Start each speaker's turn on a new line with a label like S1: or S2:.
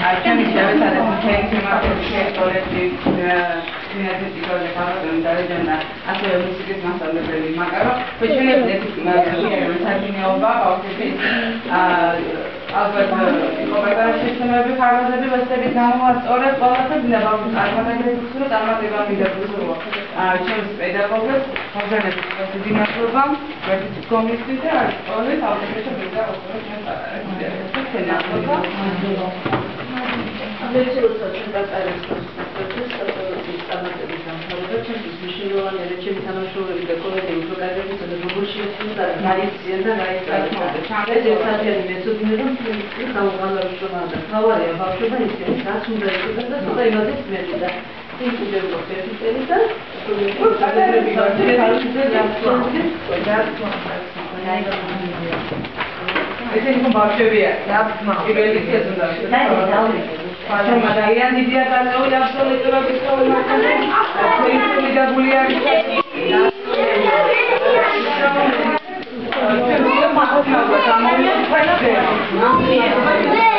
S1: ჩემი შევეცადეთ მთელი თემატური შეერთოლები ენერგეტიკული ხალხური დარაჯანა ასევე მუსიკის მასწავლებელი მაგრამ ჩვენებდეთ საერთაშორისო ბავშვები ალბათ კომპიუტერის სისტემები ხარვაზები ვესტებით გამოვასწორეთ ყველასა და ბავშვი წარმატებებს რომ წარმატება მიდაბუსრო ჩემს პედაგოგებს მოგზაურობთ დიდი მადლობა ვერტიც კომისიის და ყოველთვის ავტორიტეტი ბედა ოქროს Ese es un bavşeviye. İbelik yazında. Madalyan diye tanıyor yaptığı bir sorun var. Polis bir de buluyar. Tamam.